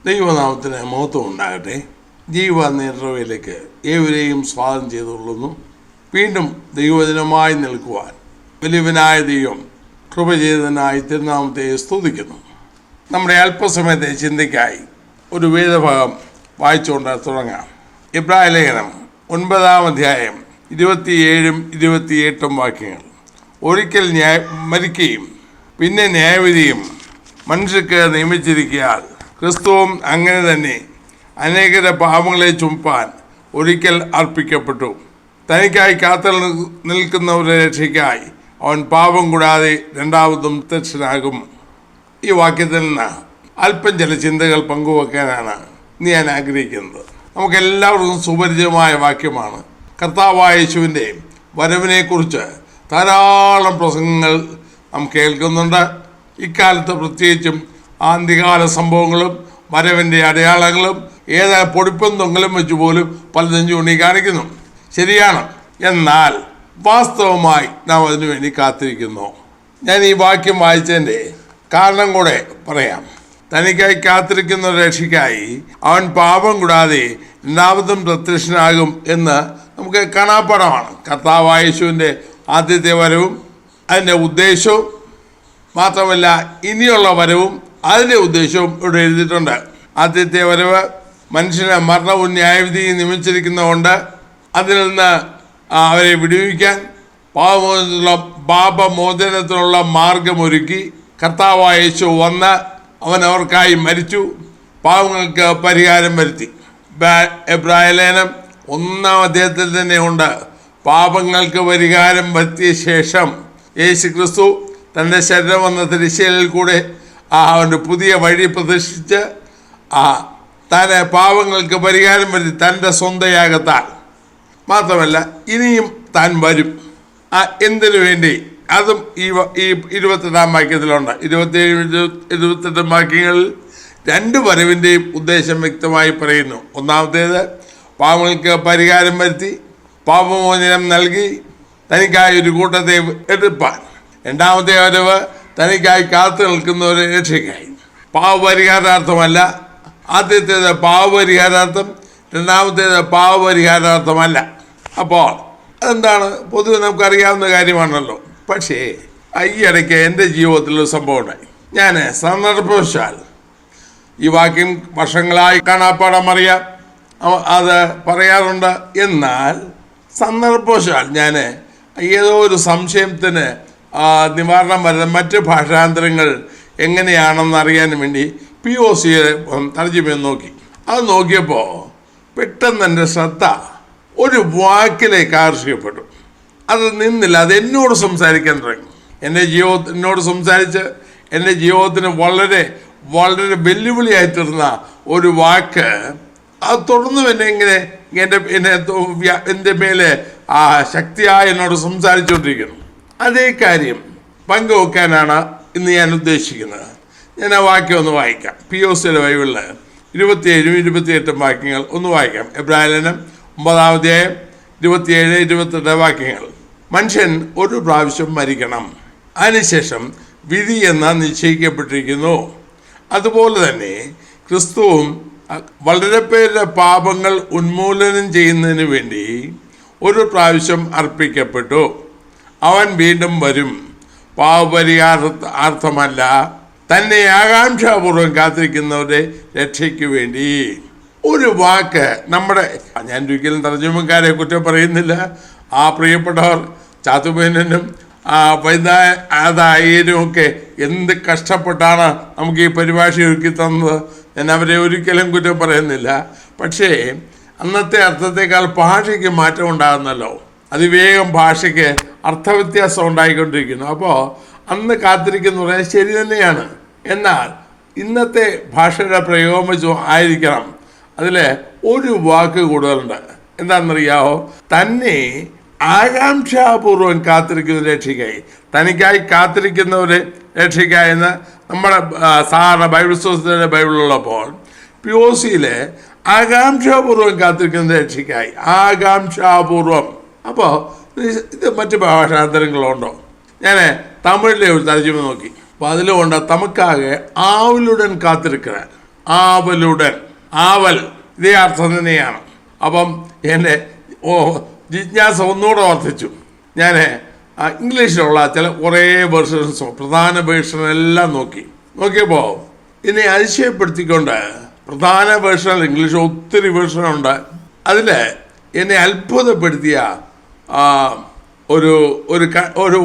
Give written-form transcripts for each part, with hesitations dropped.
ദൈവനാമത്തിന് മഹത്വം ഉണ്ടാകട്ടെ. ജീവനിർവയിലേക്ക് ഏവരെയും സ്വാഗതം ചെയ്തുകൊള്ളുന്നു. വീണ്ടും ദൈവവചനമായി നിൽക്കുവാൻ വലിയവനായ ദൈവം കൃപ ചെയ്തതിനായി തിരുനാമത്തെ സ്തുതിക്കുന്നു. നമ്മുടെ അല്പസമയത്തെ ചിന്തയ്ക്കായി ഒരു വേദഭാഗം വായിച്ചുകൊണ്ട് തുടങ്ങാം. എബ്രായ ലേഖനം 9-ാം അധ്യായം 27-28 വാക്യങ്ങൾ. ഒരിക്കൽ മരിക്കുകയും പിന്നെ ന്യായവിധിയും മനുഷ്യർക്ക് നിയമിച്ചിരിക്കയാൽ ക്രിസ്തുവും അങ്ങനെ തന്നെ അനേകരുടെ പാപങ്ങളെ ചുമപ്പാൻ ഒരിക്കൽ അർപ്പിക്കപ്പെട്ടു. തനിക്കായി കാത്തു നിൽക്കുന്നവരുടെ രക്ഷയ്ക്കായി അവൻ പാപം കൂടാതെ രണ്ടാമതും പ്രത്യക്ഷനാകും. ഈ വാക്യത്തിൽ നിന്ന് അല്പം ചില ചിന്തകൾ പങ്കുവെക്കാനാണ് ഞാൻ ആഗ്രഹിക്കുന്നത്. നമുക്കെല്ലാവർക്കും സുപരിചിതമായ വാക്യമാണ്. കർത്താവായ യേശുവിൻ്റെ വരവിനെക്കുറിച്ച് ധാരാളം പ്രസംഗങ്ങൾ നാം കേൾക്കുന്നുണ്ട്. ഇക്കാലത്ത് പ്രത്യേകിച്ചും ആദ്യകാല സംഭവങ്ങളും വരവിൻ്റെ അടയാളങ്ങളും പൊടിപ്പും തൊങ്ങലും വെച്ച് പോലും പലതും ചൂണ്ടി കാണിക്കുന്നു. ശരിയാണ്. എന്നാൽ വാസ്തവമായി നാം അതിനു വേണ്ടി കാത്തിരിക്കുന്നു. ഞാൻ ഈ വാക്യം വായിച്ചതിൻ്റെ കാരണം കൂടെ പറയാം. തനിക്കായി കാത്തിരിക്കുന്ന രക്ഷയ്ക്കായി അവൻ പാപം കൂടാതെ രണ്ടാമതും പ്രത്യക്ഷനാകും എന്ന് നമുക്ക് കാണാപ്പാടമാണ്. കർത്താവായ യേശുവിൻ്റെ ആദ്യത്തെ വരവും അതിൻ്റെ ഉദ്ദേശവും മാത്രമല്ല ഇനിയുള്ള വരവും അതിൻ്റെ ഉദ്ദേശവും ഇവിടെ എഴുതിയിട്ടുണ്ട്. ആദ്യത്തെ വരവ് മനുഷ്യനെ മരണവും ന്യായവിധിയും നിയമിച്ചിരിക്കുന്നതുകൊണ്ട് അതിൽ നിന്ന് അവരെ വിടുവിക്കാൻ പാപമോചനത്തിനുള്ള മാർഗമൊരുക്കി കർത്താവായ യേശു വന്ന് അവൻ അവർക്കായി മരിച്ചു, പാപങ്ങൾക്ക് പരിഹാരം വരുത്തി. എബ്രായ ലേഖനം 1-ാം അധ്യായത്തിൽ തന്നെ ഉണ്ട്. പാപങ്ങൾക്ക് പരിഹാരം വരുത്തിയ ശേഷം യേശു ക്രിസ്തു തൻ്റെ ശരീരം വന്ന തിരശ്ശീലയിൽ കൂടെ അവൻ്റെ പുതിയ വഴി പ്രദർശിച്ച് താൻ പാപങ്ങൾക്ക് പരിഹാരം വരുത്തി തൻ്റെ സ്വന്തം യാഗത്താൽ. മാത്രമല്ല ഇനിയും താൻ വരും. എന്തിനു വേണ്ടി? അതും ഈ 28-ാം വാക്യത്തിലുണ്ട്. 27-28 വാക്യങ്ങളിൽ രണ്ട് വരവിൻ്റെയും ഉദ്ദേശം വ്യക്തമായി പറയുന്നു. ഒന്നാമത്തേത് പാപങ്ങൾക്ക് പരിഹാരം വരുത്തി പാപമോചനം നൽകി തനിക്കായി ഒരു കൂട്ടത്തെ എടുപ്പാൻ. രണ്ടാമത്തെ വരവ് തനിക്കായി കാത്തു നിൽക്കുന്നവരെ രക്ഷയ്ക്കായി. പാവപരിഹാരാർത്ഥമല്ല. ആദ്യത്തേത് പാവപരിഹാരാർത്ഥം, രണ്ടാമത്തേത് പാവപരിഹാരാർത്ഥമല്ല. അപ്പോൾ അതെന്താണ്? പൊതുവെ നമുക്കറിയാവുന്ന കാര്യമാണല്ലോ. പക്ഷേ ഈയിടയ്ക്ക് എൻ്റെ ജീവിതത്തിലൊരു സംഭവം ഉണ്ടായി. ഞാൻ സന്ദർഭവശാൽ ഈ വാക്യം വർഷങ്ങളായി കാണാപ്പാടം അറിയാം, അത് പറയാറുണ്ട്. എന്നാൽ സന്ദർഭവശാൽ ഞാൻ ഏതോ ഒരു സംശയത്തിന് നിവാരണം വരുന്ന മറ്റ് ഭാഷാന്തരങ്ങൾ എങ്ങനെയാണെന്ന് അറിയാൻ വേണ്ടി POC തർജ്ജമ നോക്കി. അത് നോക്കിയപ്പോൾ പെട്ടെന്ന് എൻ്റെ ശ്രദ്ധ ഒരു വാക്കിലേക്ക് ആകർഷിക്കപ്പെട്ടു. അത് നിന്നില്ല, അത് എന്നോട് സംസാരിക്കാൻ തുടങ്ങി. എന്നോട് സംസാരിച്ച് എൻ്റെ ജീവിതത്തിന് വളരെ വളരെ വെല്ലുവിളിയായിത്തീർന്ന ഒരു വാക്ക് അത് തുടർന്നും എൻ്റെ മേലെ ശക്തിയായി എന്നോട് സംസാരിച്ചുകൊണ്ടിരിക്കുന്നു. അതേ കാര്യം പങ്കുവെക്കാനാണ് ഇന്ന് ഞാൻ ഉദ്ദേശിക്കുന്നത്. ഞാൻ ആ വാക്യം ഒന്ന് വായിക്കാം. POCയുടെ ബൈബിളിൽ 27-28 വാക്യങ്ങൾ ഒന്ന് വായിക്കാം. എബ്രായ ലേഖനം 9-ാം അധ്യായം 27-28 വാക്യങ്ങൾ. മനുഷ്യൻ ഒരു പ്രാവശ്യം മരിക്കണം, അതിനുശേഷം വിധി എന്ന് നിശ്ചയിക്കപ്പെട്ടിരിക്കുന്നു. അതുപോലെ തന്നെ ക്രിസ്തുവും വളരെ പേരുടെ പാപങ്ങൾ ഉന്മൂലനം ചെയ്യുന്നതിന് വേണ്ടി ഒരു പ്രാവശ്യം അർപ്പിക്കപ്പെട്ടു. അവൻ വീണ്ടും വരും, പാപപരിഹാരാർത്ഥമല്ല, തന്നെ ആകാംക്ഷാപൂർവ്വം കാത്തിരിക്കുന്നവരുടെ രക്ഷയ്ക്ക് വേണ്ടി. ഒരു വാക്ക് ഞാൻ ഒരിക്കലും തർജ്ജമക്കാരെ കുറ്റം പറയുന്നില്ല. ആ പ്രിയപ്പെട്ടവർ ചാത്തുമേനും അതായാലും ഒക്കെ എന്ത് കഷ്ടപ്പെട്ടാണ് നമുക്ക് ഈ പരിഭാഷ ഒരുക്കി തന്നത്. ഞാൻ അവരെ ഒരിക്കലും കുറ്റം പറയുന്നില്ല. പക്ഷേ അന്നത്തെ അർത്ഥത്തേക്കാൾ ഭാഷയ്ക്ക് മാറ്റം ഉണ്ടാകുന്നല്ലോ. അതിവേഗം ഭാഷയ്ക്ക് അർത്ഥവ്യത്യാസം ഉണ്ടായിക്കൊണ്ടിരിക്കുന്നു. അപ്പോൾ അന്ന് കാത്തിരിക്കുന്ന പറയാൻ ശരി തന്നെയാണ്. എന്നാൽ ഇന്നത്തെ ഭാഷയുടെ പ്രയോഗം വെച്ച് ആയിരിക്കണം അതിൽ ഒരു വാക്ക് കൂടുതലുണ്ട്. എന്താണെന്നറിയാമോ? തന്നെ ആകാംക്ഷാപൂർവ്വം കാത്തിരിക്കുന്ന രക്ഷയ്ക്കായി, തനിക്കായി കാത്തിരിക്കുന്നവരെ രക്ഷയ്ക്കായി എന്ന് നമ്മുടെ സാധാരണ ബൈബിൾ പുസ്തകത്തിൻ്റെ ബൈബിളുള്ളപ്പോൾ POCയിൽ ആകാംക്ഷാപൂർവ്വം കാത്തിരിക്കുന്ന രക്ഷയ്ക്കായി, ആകാംക്ഷാപൂർവം. അപ്പോൾ ഇത് മറ്റ് ഭാഷാന്തരങ്ങളുണ്ടോ? ഞാൻ തമിഴിലെ ഒരു തർജ്ജമ നോക്കി. അപ്പോൾ അതിലുകൊണ്ട് തമക്കാകെ ആവലുടൻ കാത്തിരിക്കാൻ. ആവലുടൻ. ആവൽ ഇതേ അർത്ഥം തന്നെയാണ്. അപ്പം എൻ്റെ ജിജ്ഞാസ ഒന്നുകൂടെ വർദ്ധിച്ചു. ഞാൻ ഇംഗ്ലീഷിലുള്ള കുറേ വേർഷൻസോ പ്രധാന വേർഷനെല്ലാം നോക്കിയപ്പോൾ ഇതിനെ അതിശയപ്പെടുത്തിക്കൊണ്ട് പ്രധാന വേർഷൻ ഇംഗ്ലീഷ് ഒത്തിരി വേർഷനുണ്ട്. അതിൽ എന്നെ അത്ഭുതപ്പെടുത്തിയ ഒരു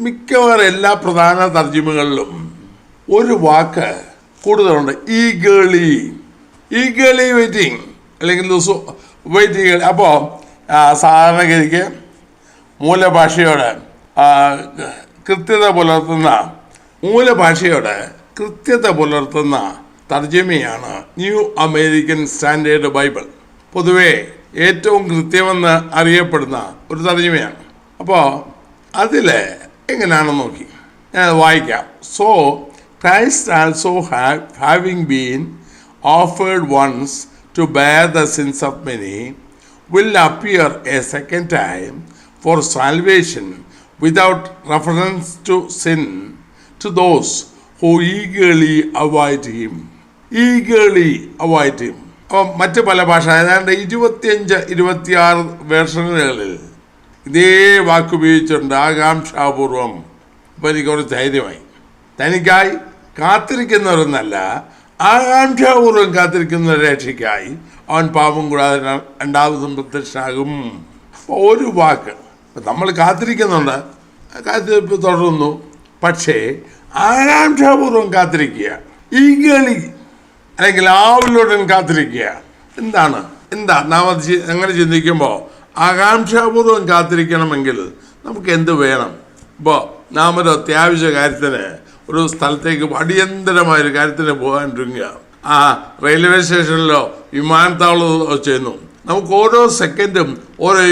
മിക്കവാറും എല്ലാ പ്രധാന തർജ്ജിമകളിലും ഒരു വാക്ക് കൂടുതലുണ്ട്. ഈഗേളി വെയിറ്റിംഗ് അല്ലെങ്കിൽ വെയിറ്റിംഗ്. അപ്പോൾ സാധാരണഗതിക്ക് മൂലഭാഷയോട് കൃത്യത പുലർത്തുന്ന തർജ്ജിമയാണ് ന്യൂ അമേരിക്കൻ സ്റ്റാൻഡേർഡ് ബൈബിൾ. പൊതുവെ ഏറ്റവും കൃത്യമെന്ന് അറിയപ്പെടുന്ന ഒരു തർജ്ജിമയാണ്. അപ്പോൾ അതിൽ എങ്ങനെയാണെന്ന് നോക്കി ഞാൻ വായിക്കാം. So Christ also having been offered once to bear the sins of many will appear a second time for salvation without reference to sin to those who eagerly avoid him. അപ്പം മറ്റ് പല ഭാഷ ഏതാണ്ട് 25-26 വേർഷനുകളിൽ ഇതേ വാക്കുപയോഗിച്ചിട്ടുണ്ട്. ആകാംക്ഷാപൂർവം. അപ്പോൾ എനിക്ക് കുറച്ച് ധൈര്യമായി. തനിക്കായി കാത്തിരിക്കുന്നവരെന്നല്ല, ആകാംക്ഷാപൂർവം കാത്തിരിക്കുന്ന രക്ഷയ്ക്കായി അവൻ പാപം കൂടാതെ രണ്ടാമതും പ്രത്യക്ഷനാകും. അപ്പോൾ ഒരു വാക്ക് നമ്മൾ കാത്തിരിക്കുന്നുണ്ട്, കാത്തിരിപ്പ് തുടരുന്നു. പക്ഷേ ആകാംക്ഷാപൂർവം കാത്തിരിക്കുക, ഈഗളി അല്ലെങ്കിൽ ആവലുടൻ കാത്തിരിക്കുക. എന്താ നാം അത് അങ്ങനെ ചിന്തിക്കുമ്പോൾ ആകാംക്ഷാപൂർവം കാത്തിരിക്കണമെങ്കിൽ നമുക്ക് എന്ത് വേണം? ഇപ്പോൾ നാം ഒരു അത്യാവശ്യ കാര്യത്തിന് ഒരു സ്ഥലത്തേക്ക് അടിയന്തരമായൊരു കാര്യത്തിന് പോകാനിരിക്കുക. റെയിൽവേ സ്റ്റേഷനിലോ വിമാനത്താവളത്തിലോ ചെയ്യുന്നു. നമുക്ക് ഓരോ സെക്കൻഡും ഓരോ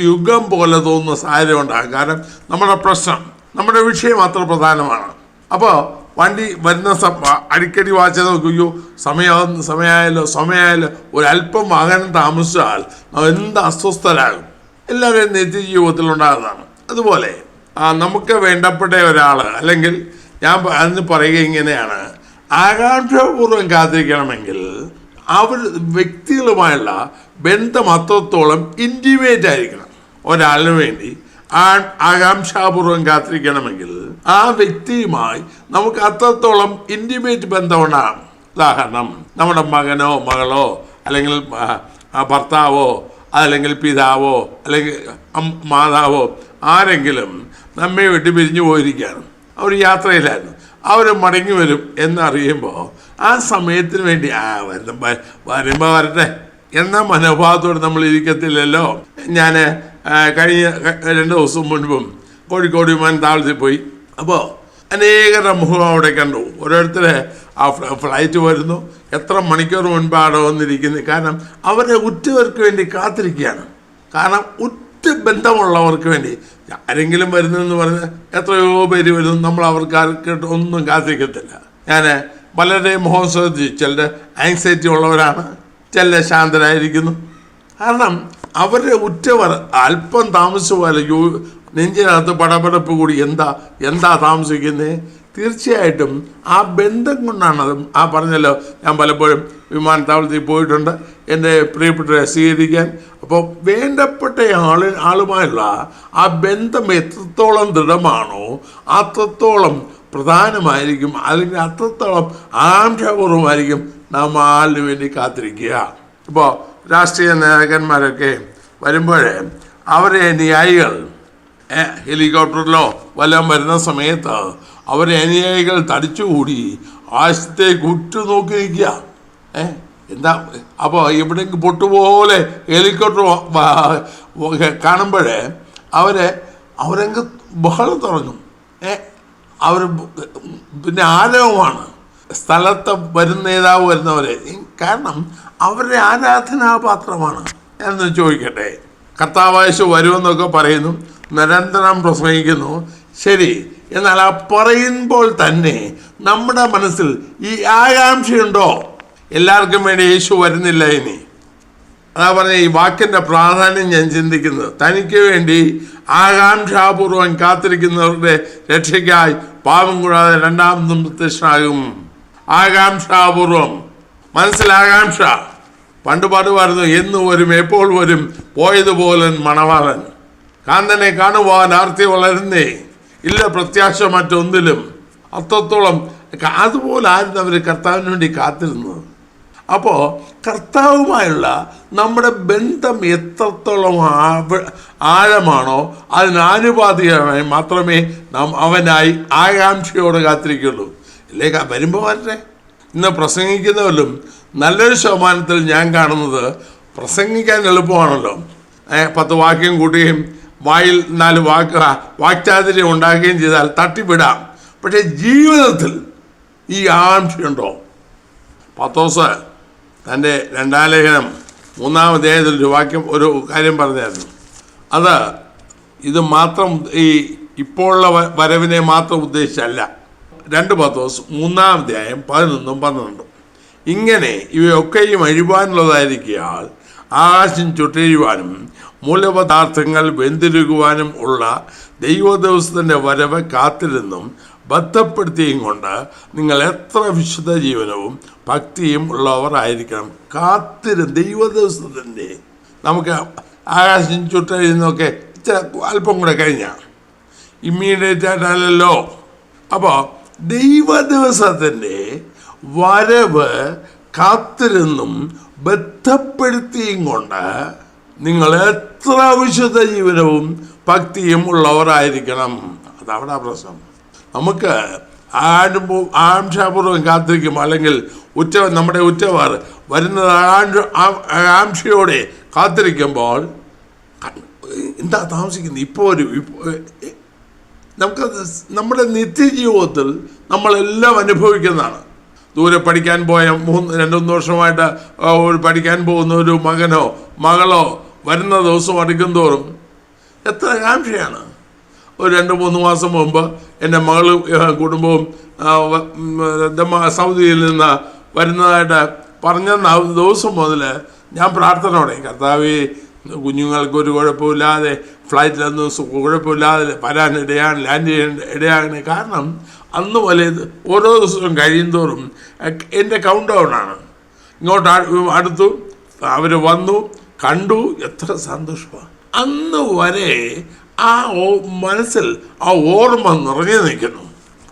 യുഗം പോലെ തോന്നുന്ന സാഹചര്യം ഉണ്ടാകും. കാരണം നമ്മുടെ പ്രശ്നം, നമ്മുടെ വിഷയം അത്ര പ്രധാനമാണ്. അപ്പോൾ വണ്ടി വരുന്ന അടിക്കടി വായിച്ചത് നോക്കിയോ, സമയമായാലോ ഒരല്പം വാഹനം താമസിച്ചാൽ എന്ത് അസ്വസ്ഥരാകും. എല്ലാവരും നിത്യജീവിതത്തിലുണ്ടാകുന്നതാണ്. അതുപോലെ നമുക്ക് വേണ്ടപ്പെട്ട ഒരാൾ അല്ലെങ്കിൽ ഞാൻ അതിന് പറയുക ഇങ്ങനെയാണ്, ആകാംക്ഷാപൂർവം കാത്തിരിക്കണമെങ്കിൽ അവർ വ്യക്തികളുമായുള്ള ബന്ധം അത്രത്തോളം ഇൻറ്റിമേറ്റ് ആയിരിക്കണം. ഒരാളിന് വേണ്ടി ആകാംക്ഷാപൂർവം കാത്തിരിക്കണമെങ്കിൽ ആ വ്യക്തിയുമായി നമുക്ക് അത്രത്തോളം ഇൻറ്റിമേറ്റ് ബന്ധം ഉണ്ടാകണം. ഉദാഹരണം, നമ്മുടെ മകനോ മകളോ അല്ലെങ്കിൽ ഭർത്താവോ അല്ലെങ്കിൽ പിതാവോ അല്ലെങ്കിൽ മാതാവോ ആരെങ്കിലും നമ്മെ വിട്ട് പിരിഞ്ഞു പോയിരിക്കുകയാണ്. അവർ യാത്രയിലായിരുന്നു, അവർ മടങ്ങി വരും എന്നറിയുമ്പോൾ ആ സമയത്തിന് വേണ്ടി വരുമ്പോൾ വരട്ടെ എന്ന മനോഭാവത്തോടെ നമ്മൾ ഇരിക്കത്തില്ലല്ലോ. ഞാൻ കഴിഞ്ഞ 2 ദിവസം മുൻപും കോഴിക്കോട് വിമാനത്താവളത്തിൽ പോയി. അപ്പോൾ അനേകരുടെ മുഖം അവിടെ കണ്ടു. ഓരോരുത്തർ ആ ഫ്ലൈറ്റ് വരുന്നു, എത്ര മണിക്കൂർ മുൻപാണ് വന്നിരിക്കുന്നത്. കാരണം അവരെ ഉറ്റവർക്ക് വേണ്ടി കാത്തിരിക്കുകയാണ്. കാരണം ബന്ധമുള്ളവർക്ക് വേണ്ടി ആരെങ്കിലും വരുന്നെന്ന് പറഞ്ഞ് എത്രയോ പേര് വരുന്നു, നമ്മൾ അവർക്ക് ഒന്നും കാത്തിരിക്കത്തില്ല. ഞാൻ വളരെ മുഖം ശ്രദ്ധിച്ചു. ചിലർ ആങ്സൈറ്റി ഉള്ളവരാണ്, ചില ശാന്തരായിരിക്കുന്നു. കാരണം അവരുടെ ഉറ്റവർ അല്പം താമസിച്ചു പോലെ നെഞ്ചിനകത്ത് പടപടപ്പ് കൂടി എന്താ താമസിക്കുന്നത്. തീർച്ചയായിട്ടും ആ ബന്ധം കൊണ്ടാണ് അത്. പറഞ്ഞല്ലോ, ഞാൻ പലപ്പോഴും വിമാനത്താവളത്തിൽ പോയിട്ടുണ്ട് എൻ്റെ പ്രിയപ്പെട്ടവരെ സ്വീകരിക്കാൻ. അപ്പോൾ വേണ്ടപ്പെട്ട ആളുമായുള്ള ആ ബന്ധം എത്രത്തോളം ദൃഢമാണോ അത്രത്തോളം പ്രധാനമായിരിക്കും, അല്ലെങ്കിൽ അത്രത്തോളം ആകാംക്ഷാപൂർവമായിരിക്കും നാം ആളിന് വേണ്ടി കാത്തിരിക്കുക. ഇപ്പോൾ രാഷ്ട്രീയ നേതാക്കന്മാരൊക്കെ വരുമ്പോഴേ അവരെ അനുയായികൾ ഹെലികോപ്റ്ററിലോ വല്ലതും വരുന്ന സമയത്ത് അവരെ അനുയായികൾ തടിച്ചുകൂടി ആശത്തേക്ക് ഉറ്റുനോക്കി നിൽക്കുക. എന്താ അപ്പോൾ എവിടെയെങ്കിലും പൊട്ടുപോലെ ഹെലികോപ്റ്റർ കാണുമ്പോഴേ അവരെങ്ക് ബഹളം തുടങ്ങും. അവർ പിന്നെ ആരവമാണ് സ്ഥലത്ത് നേതാവ് വരുന്നവരെ. കാരണം അവരുടെ ആരാധനാപാത്രമാണ്. എന്ന് ചോദിക്കട്ടെ, കർത്താവായേശു വരുമെന്നൊക്കെ പറയുന്നു, നിരന്തരം പ്രസംഗിക്കുന്നു. ശരി, എന്നാൽ ആ പറയുമ്പോൾ തന്നെ നമ്മുടെ മനസ്സിൽ ഈ ആകാംക്ഷയുണ്ടോ? എല്ലാവർക്കും വേണ്ടി യേശു വരുന്നില്ല ഇനി. അതാ പറഞ്ഞ ഈ വാക്കിൻ്റെ പ്രാധാന്യം ഞാൻ ചിന്തിക്കുന്നത്. തനിക്ക് വേണ്ടി ആകാംക്ഷാപൂർവം കാത്തിരിക്കുന്നവരുടെ രക്ഷയ്ക്കായി പാപം കൂടാതെ രണ്ടാമതും പ്രത്യക്ഷനാകും. ആകാംക്ഷാപൂർവം മനസ്സിലാകാംക്ഷ. പണ്ട് പാടുമായിരുന്നു, എന്ന് വരും, എപ്പോൾ വരും, പോയതുപോലെ മണവാളൻ. കാന്തനെ കാണുവാൻ ആർത്തി വളരുന്നേ, ഇല്ല പ്രത്യാശ മറ്റൊന്നിലും. അത്രത്തോളം അതുപോലെ ആയിരുന്നു അവർ കർത്താവിന് വേണ്ടി കാത്തിരുന്നത്. അപ്പോൾ കർത്താവുമായുള്ള നമ്മുടെ ബന്ധം എത്രത്തോളം ആഴമാണോ അതിനാനുപാതികമായി മാത്രമേ നാം അവനായി ആകാംക്ഷയോടെ കാത്തിരിക്കുള്ളൂ. ഇല്ലേ വരുമ്പോൾ വരട്ടെ. ഇന്ന് പ്രസംഗിക്കുന്നവരും നല്ലൊരു ശതമാനത്തിൽ ഞാൻ കാണുന്നത് പ്രസംഗിക്കാൻ എളുപ്പമാണല്ലോ. 10 വാക്യം കൂട്ടുകയും വായിൽ 4 വാക്ചാതുര്യം ഉണ്ടാക്കുകയും ചെയ്താൽ തട്ടിവിടാം. പക്ഷേ ജീവിതത്തിൽ ഈ ആകാംക്ഷയുണ്ടോ? പത്രോസ് തൻ്റെ 2-ാം ലേഖനം 3-ാം അധ്യായത്തിൽ ഒരു കാര്യം പറഞ്ഞായിരുന്നു. ഇത് മാത്രം ഈ ഇപ്പോഴുള്ള വരവിനെ മാത്രം ഉദ്ദേശിച്ചല്ല. 2 പത്രോസ് 3-ാം അധ്യായം 11-ഉം 12-ഉം. ഇങ്ങനെ ഇവയൊക്കെയും അഴിവാനുള്ളതായിരിക്കാൽ ആകാശം ചുട്ടഴിയുവാനും മൂലപദാർത്ഥങ്ങൾ വെന്തിരുകുവാനും ഉള്ള ദൈവദിവസത്തിൻ്റെ വരവ് കാത്തിരുന്നും ബന്ധപ്പെടുത്തിയും കൊണ്ട് നിങ്ങൾ എത്ര വിശുദ്ധ ജീവനവും ഭക്തിയും ഉള്ളവർ ആയിരിക്കണം. ദൈവദിവസത്തിൻ്റെ നമുക്ക് ആകാശം ചുട്ടഴിയുന്നൊക്കെ അല്പം കൂടെ കഴിഞ്ഞാൽ ഇമ്മീഡിയറ്റ് ആയിട്ടല്ലോ. അപ്പോൾ ദൈവദിവസത്തിൻ്റെ വരവ് കാത്തിരുന്നും ബന്ധപ്പെടുത്തിയും കൊണ്ട് നിങ്ങൾ എത്ര വിശുദ്ധ ജീവനവും ഭക്തിയും ഉള്ളവരായിരിക്കണം. അതവിടെ പ്രശ്നം. നമുക്ക് ആകാംക്ഷാപൂർവ്വം കാത്തിരിക്കും, അല്ലെങ്കിൽ നമ്മുടെ ഉറ്റവാർ വരുന്നത് ആകാംക്ഷയോടെ കാത്തിരിക്കുമ്പോൾ എന്താ താമസിക്കുന്നത്, ഇപ്പോൾ നമുക്കത് നമ്മുടെ നിത്യജീവിതത്തിൽ നമ്മളെല്ലാം അനുഭവിക്കുന്നതാണ്. ദൂരെ പഠിക്കാൻ പോയ 2-3 വർഷമായിട്ട് പഠിക്കാൻ പോകുന്ന ഒരു മകനോ മകളോ വരുന്ന ദിവസം അടുക്കും തോറും എത്ര ആകാംക്ഷയാണ്. ഒരു 2-3 മാസം മുമ്പ് എൻ്റെ മകളും കുടുംബവും സൗദിയിൽ നിന്ന് വരുന്നതായിട്ട് പറഞ്ഞ ദിവസം മുതൽ ഞാൻ പ്രാർത്ഥനയോടെ, കർത്താവേ കുഞ്ഞുങ്ങൾക്കൊരു കുഴപ്പമില്ലാതെ ഫ്ലൈറ്റിലൊന്നും കുഴപ്പമില്ലാതെ വരാൻ ലാൻഡ് ചെയ്യാൻ ഇടയാകണേ. കാരണം അന്ന് പോലെ ഓരോ ദിവസവും കഴിയുന്തോറും എൻ്റെ കൗണ്ട് ഡൗണാണ്. ഇങ്ങോട്ട് അടുത്തു, അവർ വന്നു, കണ്ടു, എത്ര സന്തോഷമാണ്. അന്ന് വരെ ആ മനസ്സിൽ ആ ഓർമ്മ നിറഞ്ഞു നിൽക്കുന്നു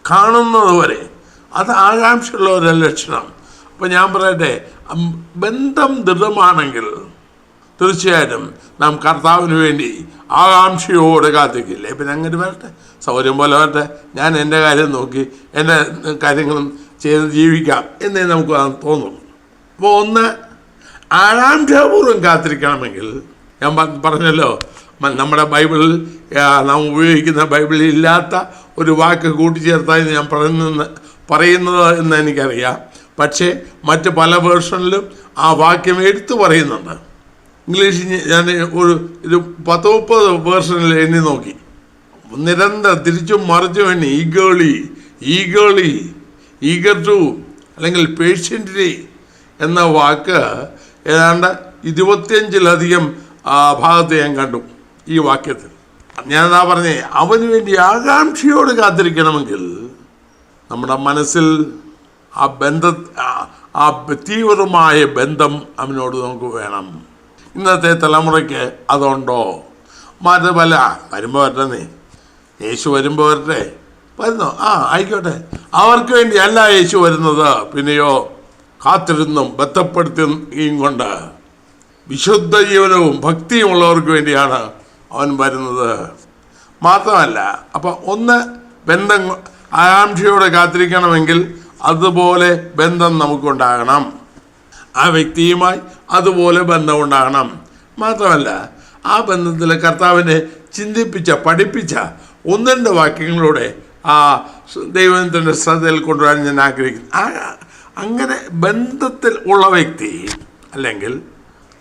കാണുന്നത് വരെ. അത് ആകാംക്ഷയുള്ള ഒരു ലക്ഷണം. അപ്പം ഞാൻ പറയട്ടെ, ബന്ധം ദൃഢമാണെങ്കിൽ തീർച്ചയായിട്ടും നാം കർത്താവിന് വേണ്ടി ആകാംക്ഷയോടെ കാത്തിരിക്കില്ലേ. പിന്നെ അങ്ങനെ വരട്ടെ, സൗകര്യം പോലെ വരട്ടെ, ഞാൻ എൻ്റെ കാര്യം നോക്കി എൻ്റെ കാര്യങ്ങളും ചെയ്ത് ജീവിക്കാം എന്നേ നമുക്ക് തോന്നും. അപ്പോൾ ഒന്ന് ആകാംക്ഷാപൂർവ്വം കാത്തിരിക്കണമെങ്കിൽ ഞാൻ പറഞ്ഞല്ലോ, നമ്മുടെ ബൈബിളിൽ നാം ഉപയോഗിക്കുന്ന ബൈബിളിൽ ഇല്ലാത്ത ഒരു വാക്ക് കൂട്ടിച്ചേർത്തായി ഞാൻ പറയുന്നത് എന്ന് എനിക്കറിയാം. പക്ഷേ മറ്റ് പല വേർഷനിലും ആ വാക്യം എടുത്തു പറയുന്നുണ്ട്. ഇംഗ്ലീഷിൽ ഞാൻ ഒരു 10-30 വേർഷനിൽ എണ്ണി നോക്കി. നിരന്തരം തിരിച്ചും മറിച്ചും എണ്ണി ഈഗർ ടു അല്ലെങ്കിൽ പേഷ്യൻ്റ്ലി എന്ന വാക്ക് ഏതാണ്ട് 25-ലധികം ഭാഗത്ത് ഞാൻ കണ്ടു ഈ വാക്യത്തിൽ. ഞാനതാ പറഞ്ഞേ, അവന് വേണ്ടി ആകാംക്ഷയോട് കാത്തിരിക്കണമെങ്കിൽ നമ്മുടെ മനസ്സിൽ ആ തീവ്രമായ ബന്ധം അവനോട് നമുക്ക് വേണം. ഇന്നത്തെ തലമുറയ്ക്ക് അതുണ്ടോ? മാത്രമല്ല, വരുമ്പോൾ വരട്ടെ, യേശു വരുമ്പോൾ വരട്ടെ, വരുന്നോ? ആയിക്കോട്ടെ. അവർക്ക് വേണ്ടി അല്ല യേശു വരുന്നത്. പിന്നെയോ കാത്തിരുന്നും ബന്ധപ്പെടുത്തിയും കൊണ്ട് വിശുദ്ധ ജീവനവും ഭക്തിയും ഉള്ളവർക്ക് വേണ്ടിയാണ് അവൻ വരുന്നത്. മാത്രമല്ല, അപ്പം ഒന്ന് ബന്ധം ആകാംക്ഷയോടെ കാത്തിരിക്കണമെങ്കിൽ അതുപോലെ ബന്ധം നമുക്കുണ്ടാകണം. ആ വ്യക്തിയുമായി അതുപോലെ ബന്ധമുണ്ടാകണം. മാത്രമല്ല, ആ ബന്ധത്തിൽ കർത്താവിനെ ചിന്തിപ്പിച്ച പഠിപ്പിച്ച 1-2 വാക്യങ്ങളിലൂടെ ആ ദൈവത്തിൻ്റെ ശ്രദ്ധയിൽ കൊണ്ടുവരാൻ ഞാൻ ആഗ്രഹിക്കുന്നു. അങ്ങനെ ബന്ധത്തിൽ ഉള്ള വ്യക്തി, അല്ലെങ്കിൽ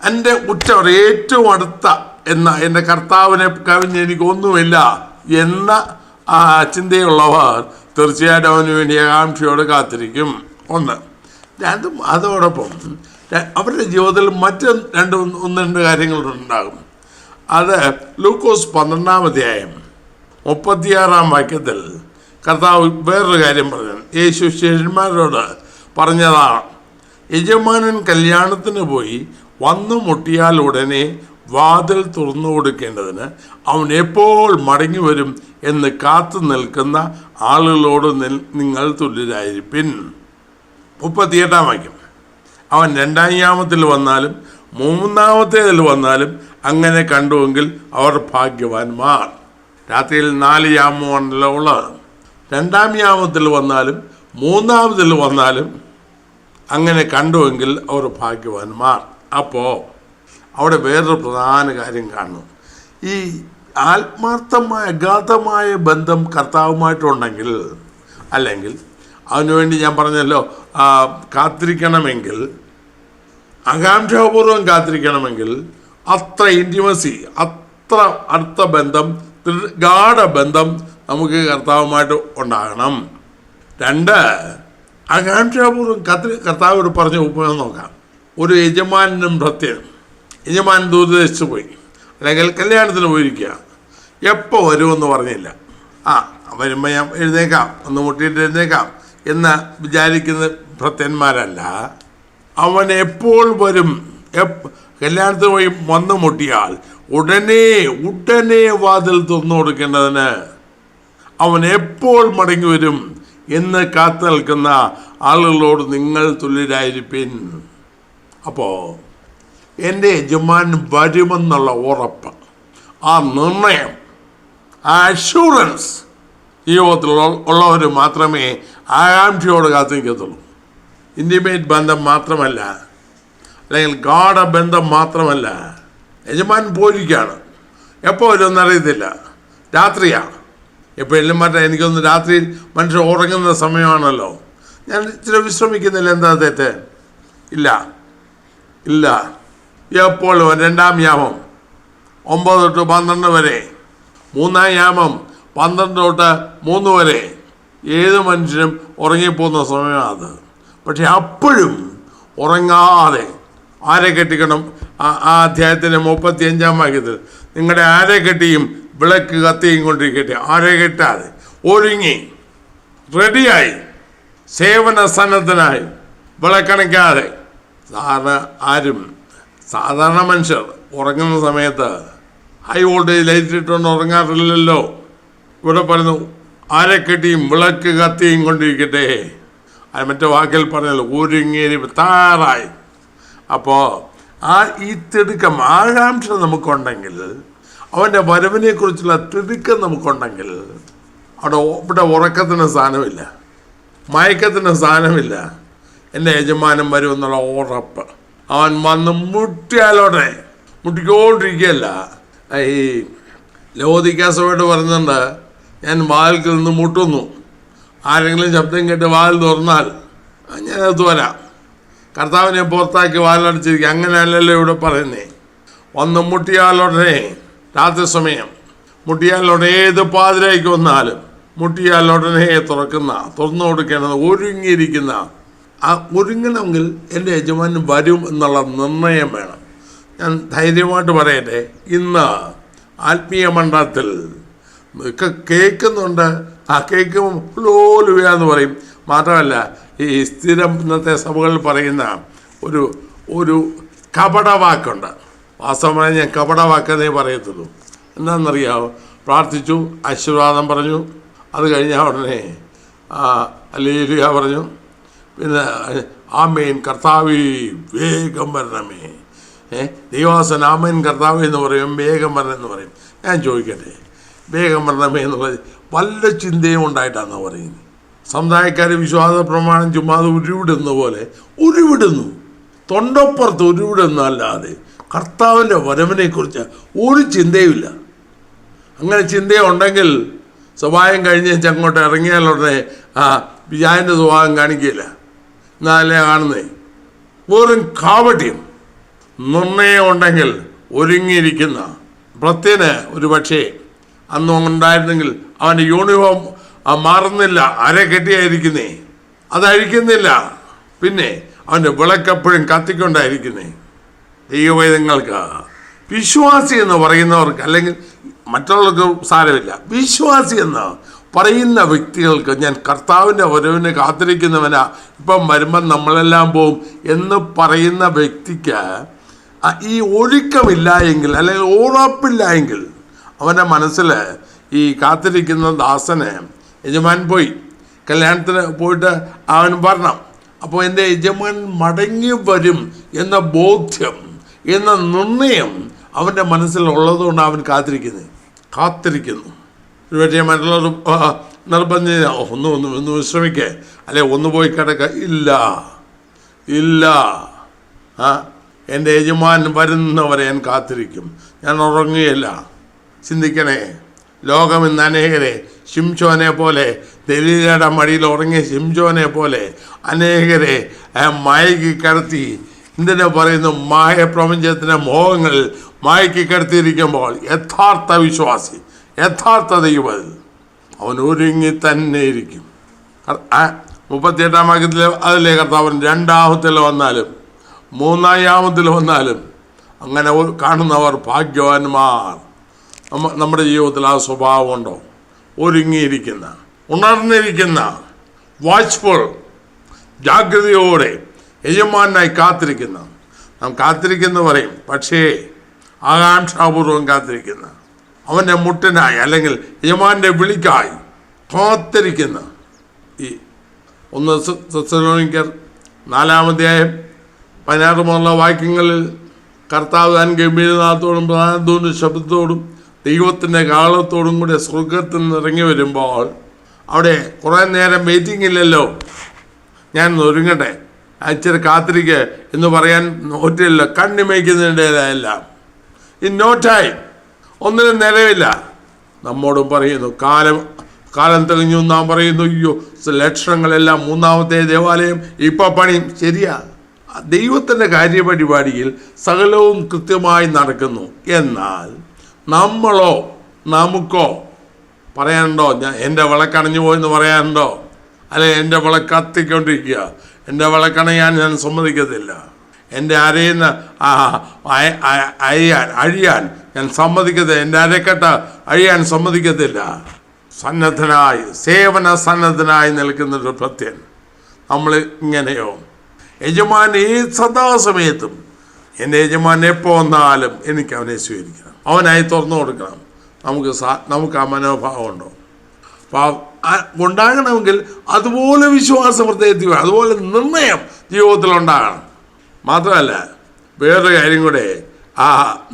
എൻ്റെ ഉറ്റവർ ഏറ്റവും അടുത്ത എൻ്റെ കർത്താവിനെ കവിഞ്ഞ് എനിക്കൊന്നുമില്ല എന്ന ചിന്തയുള്ളവർ തീർച്ചയായിട്ടും അവന് വേണ്ടി ആകാംക്ഷയോടെ കാത്തിരിക്കും. ഒന്ന്. അതോടൊപ്പം അവരുടെ ജീവിതത്തിൽ മറ്റ് 1-2 കാര്യങ്ങളുണ്ടാകും. അത് ലൂക്കോസ് 12-ാം അധ്യായം 36-ാം വാക്യത്തിൽ കർത്താവ് വേറൊരു കാര്യം പറഞ്ഞു. യേശു ശിഷ്യന്മാരോട് പറഞ്ഞതാണ്, യജമാനൻ കല്യാണത്തിന് പോയി വന്നു മുട്ടിയാൽ ഉടനെ വാതിൽ തുറന്നു കൊടുക്കേണ്ടതിന് അവൻ എപ്പോൾ മടങ്ങി വരും എന്ന് കാത്തു നിൽക്കുന്ന ആളുകളോട് നിങ്ങൾ തുല്യരായിരിപ്പിൻ. 38 വാക്യം. അവൻ 2-ാം യാമത്തിൽ വന്നാലും 3-ാമത്തേതിൽ വന്നാലും അങ്ങനെ കണ്ടുവെങ്കിൽ അവർ ഭാഗ്യവാന്മാർ. രാത്രിയിൽ 4 യാമമാണല്ലോ ഉള്ളത്. 2-ാം യാമത്തിൽ വന്നാലും 3-ാമതിൽ വന്നാലും അങ്ങനെ കണ്ടുവെങ്കിൽ അവർ ഭാഗ്യവാന്മാർ. അപ്പോൾ അവിടെ വേറൊരു പ്രധാന കാര്യം കാണുന്നു. ഈ ആത്മാർത്ഥമായ അഗാധമായ ബന്ധം കർത്താവുമായിട്ടുണ്ടെങ്കിൽ, അല്ലെങ്കിൽ അതിനുവേണ്ടി ഞാൻ പറഞ്ഞല്ലോ കാത്തിരിക്കണമെങ്കിൽ, ആകാംക്ഷാപൂർവം കാത്തിരിക്കണമെങ്കിൽ അത്ര ഇൻറ്റിമസി, അത്ര അടുത്ത ബന്ധം, ഗാഢബന്ധം നമുക്ക് കർത്താവുമായിട്ട് ഉണ്ടാകണം. 2, ആകാംക്ഷാപൂർവം കർത്താവോട് പറഞ്ഞ ഉപയോഗം നോക്കാം. ഒരു യജമാനും ഭൃത്യനും, യജമാൻ ദൂരദേശത്ത് പോയി, അല്ലെങ്കിൽ കല്യാണത്തിന് പോയിരിക്കുക, എപ്പോൾ വരുമെന്ന് പറഞ്ഞില്ല. വരുമ്പോൾ ഞാൻ എഴുന്നേക്കാം, ഒന്ന് മുട്ടിയിട്ട് എഴുന്നേക്കാം എന്ന് വിചാരിക്കുന്ന ഭൃത്യന്മാരല്ല. അവൻ എപ്പോൾ വരും, കല്യാണത്തിന് പോയി വന്നു മുട്ടിയാൽ ഉടനെ വാതിൽ തുറന്നു കൊടുക്കേണ്ടതിന് അവൻ എപ്പോൾ മടങ്ങി വരും എന്ന് കാത്തു നിൽക്കുന്ന ആളുകളോട് നിങ്ങൾ തുല്യരായിരിപ്പിൻ. അപ്പോൾ എൻ്റെ യജമാൻ വരുമെന്നുള്ള ഉറപ്പ്, ആ നിർണയം, ആ അഷൂറൻസ് ജീവിതത്തിൽ ഉള്ളവർ മാത്രമേ ആകാംക്ഷയോട് കാത്തിരിക്കത്തുള്ളൂ. ഇൻറ്റിമേറ്റ് ബന്ധം മാത്രമല്ല, അല്ലെങ്കിൽ ഗാഢബന്ധം മാത്രമല്ല. യജമാൻ പോയിരിക്കുകയാണ്, എപ്പോൾ വരുമെന്നറിയത്തില്ല, രാത്രിയാണ്. എപ്പോഴെല്ലാം മറ്റേ എനിക്കൊന്ന് രാത്രിയിൽ മനുഷ്യർ ഉറങ്ങുന്ന സമയമാണല്ലോ, ഞാൻ ഇച്ചിരി വിശ്രമിക്കുന്നില്ല, എന്താ തെറ്റ്? ഇല്ല. എപ്പോൾ 2-ാം യാമം 9 തൊട്ട് 12 വരെ, 3-ാം യാമം 12 തൊട്ട് 3 വരെ, ഏത് മനുഷ്യനും ഉറങ്ങിപ്പോകുന്ന സമയമാണ് അത്. പക്ഷെ അപ്പോഴും ഉറങ്ങാതെ ആരെ കെട്ടിക്കണം? ആ അധ്യായത്തിൻ്റെ 35-ാം വാക്യത്തിൽ നിങ്ങളുടെ ആരെ കെട്ടിയും വിളക്ക് കത്തിയും കൊണ്ടിരിക്കട്ടെ. ആരെ കെട്ടാതെ ഒരുങ്ങി റെഡിയായി സേവന സന്നദ്ധനായി വിളക്കണയ്ക്കാതെ. സാധാരണ മനുഷ്യർ ഉറങ്ങുന്ന സമയത്ത് ഹൈ വോൾട്ടേജ് ലൈറ്റ് ഇട്ടുകൊണ്ട് ഉറങ്ങാറില്ലല്ലോ. ഇവിടെ പറയുന്നു ആരെ കെട്ടിയും വിളക്ക് കത്തിയും കൊണ്ടിരിക്കട്ടെ. അത് മറ്റേ വാക്കിൽ പറഞ്ഞല്ലോ, ഒരുങ്ങി താറായി. അപ്പോൾ ഈ തിടുക്കം, ആകാംക്ഷ നമുക്കുണ്ടെങ്കിൽ, അവൻ്റെ വരവിനെക്കുറിച്ചുള്ള തിടുക്കം നമുക്കുണ്ടെങ്കിൽ, ഇവിടെ ഉറക്കത്തിന് സ്ഥാനമില്ല, മയക്കത്തിന് സ്ഥാനമില്ല. എൻ്റെ യജമാനൻ വരുമെന്നുള്ള ഉറപ്പ്. അവൻ വന്ന് മുട്ടിക്കൊണ്ടിരിക്കുകയല്ല. ഈ ലവോദിക്യാസഭയോട് പറയുന്നുണ്ട്, ഞാൻ വാതിൽക്കൽ നിന്ന് മുട്ടുന്നു, ആരെങ്കിലും ശബ്ദം കേട്ട് വാതിൽ തുറന്നാൽ ഞാനത് വരാം. കർത്താവിനെ പുറത്താക്കി വാതിലടച്ചിരിക്കുക. അങ്ങനെയല്ലല്ലോ ഇവിടെ പറയുന്നേ. വന്ന് മുട്ടിയാലുടനെ, രാത്രി സമയം മുട്ടിയാലുടനെ, ഏത് പാതിരായ്ക്ക് വന്നാലും മുട്ടിയാലുടനെ തുറന്നു കൊടുക്കേണ്ടത് ഒരുങ്ങിയിരിക്കുന്ന. ഒരുങ്ങണമെങ്കിൽ എൻ്റെ യജമാനൻ വരും എന്നുള്ള നിർണയം വേണം. ഞാൻ ധൈര്യമായിട്ട് പറയട്ടെ, ഇന്ന് ആത്മീയ മണ്ഡലത്തിൽ കേൾക്കുന്നുണ്ട്. ആ കേൾക്കുമ്പോൾ എന്ന് പറയും. മാത്രമല്ല, ഈ സ്ഥിരം ഇന്നത്തെ സഭകളിൽ പറയുന്ന ഒരു കപടവാക്കുണ്ട്. വാസ്തവമായി ഞാൻ കപടവാക്കെന്നേ പറയത്തുള്ളൂ. എന്താണെന്നറിയാമോ? പ്രാർത്ഥിച്ചു, ആശീർവാദം പറഞ്ഞു, അത് കഴിഞ്ഞാൽ ഉടനെ ഹല്ലേലൂയ പറഞ്ഞു, പിന്നെ ആമേൻ കർത്താവേ വേഗം വരണമേ. ദൈവാസന ആമേൻ കർത്താവേ എന്ന് പറയും, വേഗം വരണമെന്ന് പറയും. ഞാൻ ചോദിക്കട്ടെ, വേഗം വരണമേ എന്നുള്ളത് വല്ല ചിന്തയും ഉണ്ടായിട്ടാണെന്ന് പറയുന്നത്? സമുദായക്കാർ വിശ്വാസ പ്രമാണം ചുമ്മാതെ ഉരുവിടുന്ന പോലെ ഉരുവിടുന്നു, തൊണ്ടപ്പുറത്ത് ഉരുവിടുന്നല്ലാതെ കർത്താവിൻ്റെ വരവിനെക്കുറിച്ച് ഒരു ചിന്തയുമില്ല. അങ്ങനെ ചിന്തയുണ്ടെങ്കിൽ സ്വഭാവം കഴിഞ്ഞ് അങ്ങോട്ട് ഇറങ്ങിയാലുടനെ വിജയൻ്റെ സ്വഭാവം കാണിക്കില്ല. എന്നാലേ കാണുന്നേ. വെറും കാവട്യം. നിർണയം ഉണ്ടെങ്കിൽ ഒരുങ്ങിയിരിക്കുന്ന ഭൃത്യന് ഒരു പക്ഷേ അന്ന് ഉണ്ടായിരുന്നെങ്കിൽ അവൻ്റെ യൂണിഫോം മാറുന്നില്ല, അര കെട്ടിയായിരിക്കുന്നേ, അതഴിക്കുന്നില്ല. പിന്നെ അവൻ്റെ വിളക്കെപ്പോഴും കത്തിക്കൊണ്ടായിരിക്കുന്നേ. ദൈവവേദങ്ങൾക്ക് വിശ്വാസി എന്ന് പറയുന്നവർക്ക്, അല്ലെങ്കിൽ മറ്റുള്ളവർക്ക് സാരമില്ല, വിശ്വാസി എന്ന് പറയുന്ന വ്യക്തികൾക്ക് ഞാൻ കർത്താവിൻ്റെ വരവിന് കാത്തിരിക്കുന്നവനാ, ഇപ്പം വരുമ്പം നമ്മളെല്ലാം പോവും എന്ന് പറയുന്ന വ്യക്തിക്ക് ഈ ഒരുക്കമില്ല എങ്കിൽ, അല്ലെങ്കിൽ ഉറപ്പില്ല എങ്കിൽ, അവൻ്റെ മനസ്സിൽ ഈ കാത്തിരിക്കുന്ന ദാസന് യജമാൻ പോയി കല്യാണത്തിന് പോയിട്ട് അവൻ വരണം, അപ്പോൾ എൻ്റെ യജമാൻ മടങ്ങി വരും എന്ന ബോധ്യം, എന്ന നിർണയം അവൻ്റെ മനസ്സിലുള്ളതുകൊണ്ട് അവൻ കാത്തിരിക്കുന്നു. ഒരുപക്ഷെ മറ്റുള്ളവർ നിർബന്ധിത ഒന്ന് വിശ്രമിക്കേ, അല്ലെ ഒന്ന് പോയി കിടക്ക, ഇല്ല എൻ്റെ യജമാൻ വരുന്നവരെ ഞാൻ കാത്തിരിക്കും, ഞാൻ ഉറങ്ങുകയില്ല. ചിന്തിക്കണേ, ലോകം ഇന്ന് അനേകരെ ശിംശോനെ പോലെ, ദലീലയുടെ മടിയിൽ ഉറങ്ങിയ ശിംശോനെ പോലെ അനേകരെ മയക്കി കിടത്തി, എന്തിനു പറയുന്നു, പ്രപഞ്ചത്തിൻ്റെ മോഹങ്ങളിൽ മയക്കി കിടത്തിയിരിക്കുമ്പോൾ യഥാർത്ഥ വിശ്വാസി, യഥാർത്ഥ ദൈവം അവൻ ഒരുങ്ങി തന്നെ ഇരിക്കും. 38-ാം വാക്യത്തിൽ അതിലെ കർത്താവൻ 2-ാമത്തിൽ വന്നാലും 3-ാമത്തിൽ വന്നാലും അങ്ങനെ കാണുന്നവർ ഭാഗ്യവാന്മാർ. നമ്മുടെ ജീവിതത്തിൽ ആ സ്വഭാവമുണ്ടോ? ഒരുങ്ങിയിരിക്കുന്ന, ഉണർന്നിരിക്കുന്ന, വാച്ച്ഫുൾ, ജാഗ്രതയോടെ യജമാനായി കാത്തിരിക്കുന്ന. നാം കാത്തിരിക്കുന്ന പറയും, പക്ഷേ ആകാംക്ഷാപൂർവം കാത്തിരിക്കുന്ന, അവൻ്റെ മുട്ടിനായി അല്ലെങ്കിൽ യജമാൻ്റെ വിളിക്കായി കാത്തിരിക്കുന്ന. ഈ 1 തെസ്സലോനിക്കർ 4-ാം അധ്യായം 16 മുതലുള്ള വാക്യങ്ങളിൽ കർത്താവ് താൻ ഗംഭീരനാഥത്തോടും പ്രധാനത്തോടും ശബ്ദത്തോടും ദൈവത്തിൻ്റെ കാലത്തോടും കൂടെ സ്വർഗത്തിൽ നിന്ന് ഇറങ്ങി വരുമ്പോൾ അവിടെ കുറേ നേരം വെയിറ്റിംഗ് ഇല്ലല്ലോ, ഞാൻ ഒരുങ്ങട്ടെ, ഇച്ചിരി കാത്തിരിക്കുക എന്ന് പറയാൻ ഒറ്റയില്ല, കണ്ണിമയ്ക്കുന്നതിൻ്റെതായല്ല, ഇൻ നോ ടൈം, ഒന്നിനും നിലവില്ല. നമ്മോടും പറയുന്നു കാലം തെളിഞ്ഞു. നാം പറയുന്നു, അയ്യോ ലക്ഷണങ്ങളെല്ലാം 3-ാമത്തെ ദേവാലയം ഇപ്പം പണിയും. ശരിയാ, ദൈവത്തിൻ്റെ കാര്യപരിപാടിയിൽ സകലവും കൃത്യമായി നടക്കുന്നു. എന്നാൽ നമുക്കോ പറയാനുണ്ടോ, എൻ്റെ വിളക്കണഞ്ഞു പോയെന്ന് പറയാനുണ്ടോ? അല്ലെ എൻ്റെ വിളക്ക് കത്തിക്കൊണ്ടിരിക്കുക, എൻ്റെ വിളക്കണയാൻ ഞാൻ സമ്മതിക്കത്തില്ല, എൻ്റെ അരയുന്ന അഴിയാൻ ഞാൻ സമ്മതിക്കത്തില്ല, എൻ്റെ അരക്കെട്ട അഴിയാൻ സമ്മതിക്കത്തില്ല. സേവന സന്നദ്ധനായി നിൽക്കുന്നൊരു ഭക്തൻ. നമ്മൾ ഇങ്ങനെയോ? യജമാൻ സദാസമയത്തും, എൻ്റെ യജമാൻ എപ്പോൾ വന്നാലും എനിക്ക് അവനെ സ്വീകരിക്കണം, അവനായി തുറന്നു കൊടുക്കണം. നമുക്ക് ആ മനോഭാവം ഉണ്ടോ? ഉണ്ടാകണമെങ്കിൽ അതുപോലെ വിശ്വാസം ഹൃദയത്തിൽ, അതുപോലെ നിർണയം ജീവിതത്തിലുണ്ടാകണം. മാത്രമല്ല വേറൊരു കാര്യം കൂടെ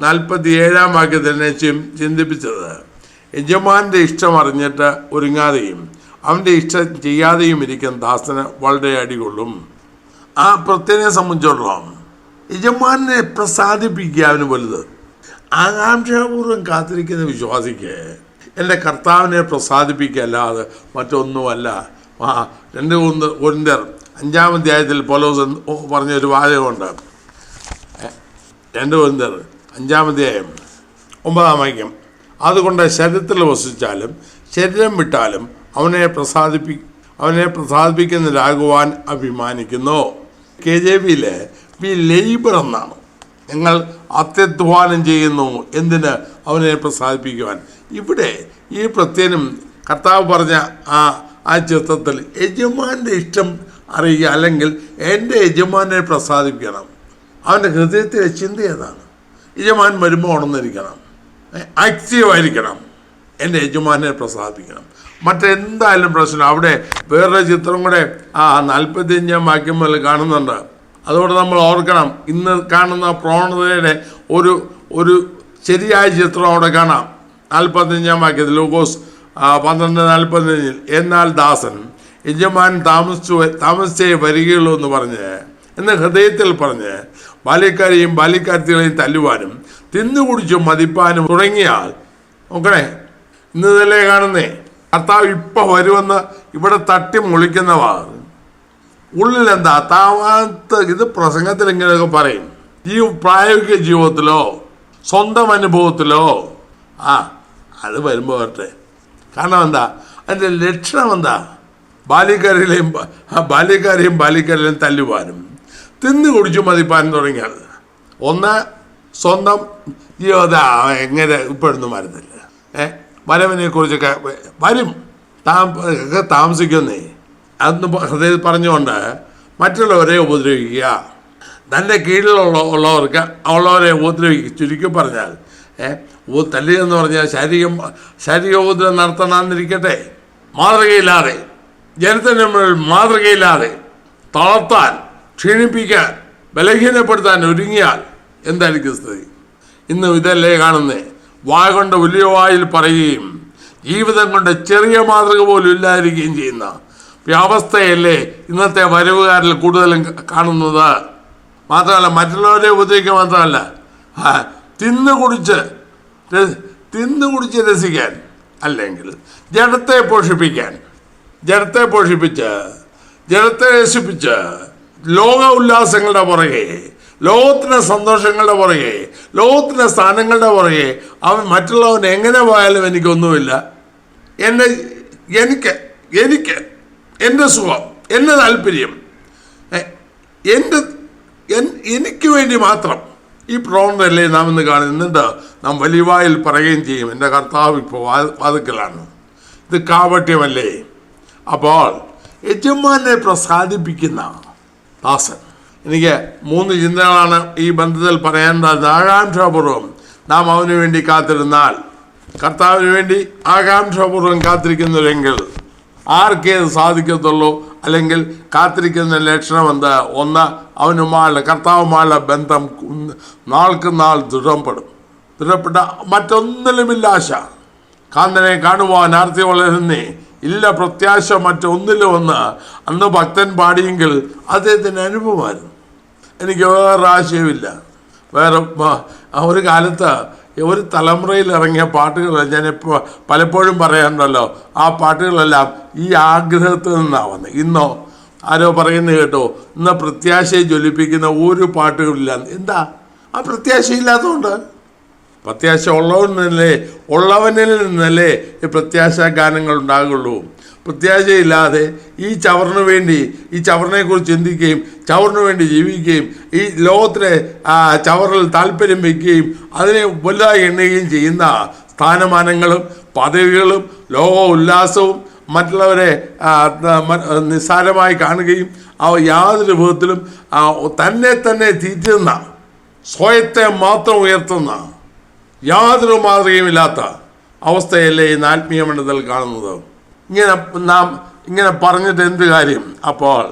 47-ാം വാക്യത്തിൽ എന്നെ ചിന്തിപ്പിച്ചത്, യജമാൻ്റെ ഇഷ്ടം അറിഞ്ഞിട്ട് ഒരുങ്ങാതെയും അവൻ്റെ ഇഷ്ടം ചെയ്യാതെയും ഇരിക്കുന്ന ദാസന് വളരെ അടികൊള്ളും. ആ പ്രത്യേകനെ സംബന്ധിച്ചിടത്തോളം യജമാനെ പ്രസാദിപ്പിക്കുക അവന് വലുത്. ആകാംക്ഷാപൂർവ്വം കാത്തിരിക്കുന്ന വിശ്വാസിക്ക് എൻ്റെ കർത്താവിനെ പ്രസാദിപ്പിക്കുക അല്ലാതെ മറ്റൊന്നുമല്ല. 2 കൊരിന്ത്യർ 5-ാം അധ്യായത്തിൽ പൗലോസ് പറഞ്ഞൊരു വാചകമുണ്ട്. 2 കൊരിന്ത്യർ 5-ാം അധ്യായം 9-ാം വാക്യം, അതുകൊണ്ട് ശരീരത്തിൽ വസിച്ചാലും ശരീരം വിട്ടാലും അവനെ പ്രസാദിപ്പിക്കുന്നതിലാകുവാൻ അഭിമാനിക്കുന്നു. KJV-യിൽ വി ലേബർ എന്നാണ്. ഞങ്ങൾ അത്യധ്വാനം ചെയ്യുന്നു, എന്തിന്? അവനെ പ്രസാദിപ്പിക്കുവാൻ. ഇവിടെ ഈ പ്രത്യേകം കർത്താവ് പറഞ്ഞ ആ ചിത്രത്തിൽ യജമാൻ്റെ ഇഷ്ടം അറിയുക, അല്ലെങ്കിൽ എൻ്റെ യജമാനെ പ്രസാദിപ്പിക്കണം. അവൻ്റെ ഹൃദയത്തിലെ ചിന്ത ഏതാണ്? യജമാൻ വരുമ്പോൾ ഉണർന്നിരിക്കണം, ആക്റ്റീവായിരിക്കണം, എൻ്റെ യജമാനെ പ്രസാദിപ്പിക്കണം. മറ്റെന്തായാലും പ്രശ്നം. അവിടെ വേറൊരു ചിത്രം കൂടെ 45-ാം വാക്യം മുതൽ കാണുന്നുണ്ട്. അതോടെ നമ്മൾ ഓർക്കണം, ഇന്ന് കാണുന്ന പ്രവണതയുടെ ഒരു ശരിയായ ചിത്രം അവിടെ കാണാം. 45-ാം വാക്യത്തിൽ ലൂക്കോസ് 12:45, എന്നാൽ ദാസൻ യജമാൻ താമസിച്ചേ വരികയുള്ളൂ എന്ന് ഹൃദയത്തിൽ പറഞ്ഞ് ബാല്യക്കാരെയും ബാല്യക്കാരത്തികളെയും തല്ലുവാനും തിന്നുകുടിച്ചും മതിപ്പാനും തുടങ്ങിയാൽ, നോക്കണേ, ഇന്ന് ഇതല്ലേ കാണുന്നേ, കർത്താവ് ഇപ്പം വരുമെന്ന് ഇവിടെ തട്ടി മുളിക്കുന്നവർ ഉള്ളിലെന്താ ഇത് പ്രസംഗത്തിൽ ഇങ്ങനെയൊക്കെ പറയും. പ്രായോഗിക ജീവിതത്തിലോ സ്വന്തം അനുഭവത്തിലോ അത് വരുമ്പോൾ വരട്ടെ. കാരണം എന്താ? അതിൻ്റെ ലക്ഷണം എന്താ? ബാല്യക്കാരെയും ബാല്യക്കാരെയും തല്ലുവാനും തിന്നു കുടിച്ചു മതിപ്പാനും തുടങ്ങിയാൽ, ഒന്ന് സ്വന്തം ജീവിതം എങ്ങനെ ഇപ്പോഴൊന്നും വരുന്നില്ല. വരവിനെ കുറിച്ചൊക്കെ വരും, താമസിക്കുന്നേ അതൊന്ന് ഹൃദയത്തിൽ പറഞ്ഞുകൊണ്ട് മറ്റുള്ളവരെ ഉപദ്രവിക്കുക, തൻ്റെ കീഴിലുള്ളവർക്ക് ഉള്ളവരെ ഉപദ്രവിക്കുക. ചുരുക്കി പറഞ്ഞാൽ തല്ലുകയെന്ന് പറഞ്ഞാൽ ശാരീരിക ഉപദ്രവം നടത്തണമെന്നിരിക്കട്ടെ, മാതൃകയില്ലാതെ, ജനത്തിൻ്റെ മുന്നിൽ മാതൃകയില്ലാതെ തളർത്താൻ, ക്ഷീണിപ്പിക്കാൻ, ബലഹീനപ്പെടുത്താൻ ഒരുങ്ങിയാൽ എന്തായിരിക്കും സ്ഥിതി? ഇന്ന് ഇതല്ലേ കാണുന്നേ. വായ കൊണ്ട് വലിയ വായിൽ പറയുകയും ജീവിതം കൊണ്ട് ചെറിയ മാതൃക പോലും ഇല്ലാതിരിക്കുകയും ചെയ്യുന്ന അവസ്ഥയല്ലേ ഇന്നത്തെ വരവുകാരിൽ കൂടുതലും കാണുന്നത്. മാത്രമല്ല, മറ്റുള്ളവരെ ഉപദ്രവിക്കുക മാത്രമല്ല, തിന്നു കുടിച്ച് രസിക്കാൻ, അല്ലെങ്കിൽ ജഡത്തെ പോഷിപ്പിച്ച് ജഡത്തെ രസിപ്പിച്ച് ലോക ഉല്ലാസങ്ങളുടെ പുറകെ, ലോകത്തിൻ്റെ സന്തോഷങ്ങളുടെ പുറകെ, ലോകത്തിൻ്റെ സ്ഥാനങ്ങളുടെ പുറകെ അവൻ മറ്റുള്ളവൻ എങ്ങനെ പോയാലും എനിക്കൊന്നുമില്ല, എനിക്ക് എൻ്റെ സുഖം, എൻ്റെ താല്പര്യം, എനിക്ക് വേണ്ടി മാത്രം ഈ പ്രവണതയല്ലേ നാം ഇന്ന് കാണുന്നുണ്ട്. നാം വലിയ വായിൽ പറയുകയും ചെയ്യും, എൻ്റെ കർത്താവ് ഇപ്പോൾ വാതുക്കലാണ്. ഇത് കാപട്യമല്ലേ? അപ്പോൾ യജമാനെ പ്രസാദിപ്പിക്കുന്ന ദാസൻ. എനിക്ക് 3 ചിന്തകളാണ് ഈ ബന്ധത്തിൽ പറയാനുള്ളത്. ആകാംക്ഷാപൂർവം നാം അവന് വേണ്ടി കാത്തിരുന്നാൽ, കർത്താവിന് വേണ്ടി ആകാംക്ഷാപൂർവം കാത്തിരിക്കുന്നുവെങ്കിൽ ആർക്കേത് സാധിക്കത്തുള്ളൂ. അല്ലെങ്കിൽ കാത്തിരിക്കുന്ന ലക്ഷണം എന്താ? ഒന്ന്, അവനുമായുള്ള കർത്താവുമായുള്ള ബന്ധം നാൾക്ക് നാൾ ദൃഢപ്പെട്ട മറ്റൊന്നിലുമില്ല ആശ. കാന്തനെ കാണുവാൻ ആർത്തി വളരുന്നേ ഇല്ല പ്രത്യാശ മറ്റൊന്നിലുമെന്ന് അന്ന് ഭക്തൻ പാടിയെങ്കിൽ അദ്ദേഹത്തിന് അനുഭവമായിരുന്നു. എനിക്ക് വേറെ ആശയമില്ല. ഒരു കാലത്ത് ഒരു തലമുറയിൽ ഇറങ്ങിയ പാട്ടുകൾ ഞാനിപ്പോൾ പലപ്പോഴും പറയാറുണ്ടല്ലോ, ആ പാട്ടുകളെല്ലാം ഈ ആഗ്രഹത്തിൽ നിന്നാണ് വന്നത്. ഇന്നോ ആരോ പറയുന്നത് കേട്ടോ, ഇന്ന് പ്രത്യാശയെ ജ്വലിപ്പിക്കുന്ന ഒരു പാട്ടുകളില്ല. എന്താ? ആ പ്രത്യാശയില്ലാത്തതുകൊണ്ട്. പ്രത്യാശ ഉള്ളവനിൽ നിന്നല്ലേ ഈ പ്രത്യാശ ഗാനങ്ങൾ ഉണ്ടാകുള്ളൂ. പ്രത്യാശയില്ലാതെ ഈ ചവറിനെക്കുറിച്ച് ചിന്തിക്കുകയും ചവറിന് വേണ്ടി ജീവിക്കുകയും ഈ ലോകത്തിലെ ചവറിൽ താല്പര്യം വയ്ക്കുകയും അതിനെ വലുതായി എണ്ണുകയും ചെയ്യുന്ന സ്ഥാനമാനങ്ങളും പദവികളും ലോക ഉല്ലാസവും മറ്റുള്ളവരെ നിസ്സാരമായി കാണുകയും യാതൊരു വിധത്തിലും തന്നെ തീറ്റുന്ന, സ്വയത്തെ മാത്രം ഉയർത്തുന്ന, യാതൊരു മാതൃകയുമില്ലാത്ത അവസ്ഥയല്ലേ ഇന്ന് ആത്മീയ മണ്ഡലത്തിൽ കാണുന്നത്. ഇങ്ങനെ പറഞ്ഞിട്ട് എന്ത് കാര്യം? അപ്പോൾ